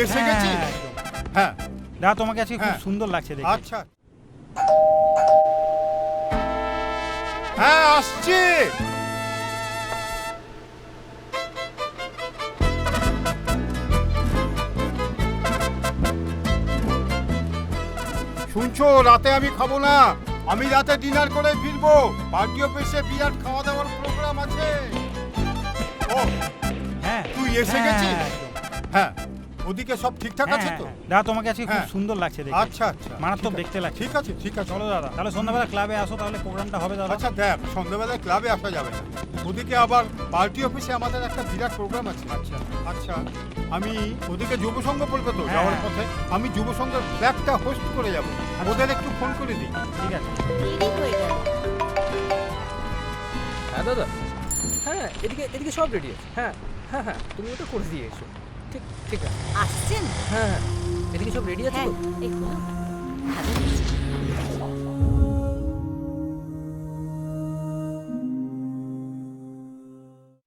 এসে গেছিস? হ্যাঁ দাদা তোমাকে আজকে খুব হ্যাঁ। সুন্দর লাগছে দেখে। আচ্ছা হ্যাঁ আসছি। শুনছো, রাতে আমি খাবো না, আমি রাতে ডিনার করে ফিরবো। পার্টি অফিসে বিরাট খাওয়া দাওয়ার প্রোগ্রাম আছে। ও হ্যাঁ তুই এসে হ্যাঁ, গেছিস? একদম। হ্যাঁ ওদিকে সব ঠিকঠাক আছে তো? দাদা তোমাকে আজকে খুব হ্যাঁ। সুন্দর লাগছে দেখে। আচ্ছা আচ্ছা মারাত্মক ঠিক আছে, দেখতে লাগছে। ঠিক আছে ঠিক আছে। চলো দাদা, তাহলে সন্ধ্যাবেলা ক্লাবে আসো, তাহলে প্রোগ্রামটা হবে দাদা। আচ্ছা দেখ, সন্ধ্যাবেলায় ক্লাবে আসা যাবে না, ওদিকে আবার পার্টি অফিসে আমাদের একটা বিরাট প্রোগ্রাম আছে। আচ্ছা আচ্ছা আমি ওদিকে যুব সংঘ বলবে তো হ্যাঁ, যাওয়ার হ্যাঁ। পথে আমি যুব সংঘের ব্যাগটা হোস্ট করে যাবো, ওদের একটু ফোন করে দিই। ঠিক আছে। দেরি হয়ে গেল। হ্যাঁ দাদা, হ্যাঁ এদিকে এদিকে সব রেডি আছে। হ্যাঁ হ্যাঁ হ্যাঁ, তুমি ওটা করে দিয়ে এসো। ঠিক ঠিক আছে। আসছেন? হ্যাঁ হ্যাঁ, এদিকে সব রেডি আছে হ্যাঁ তো? এই হলো। ভালো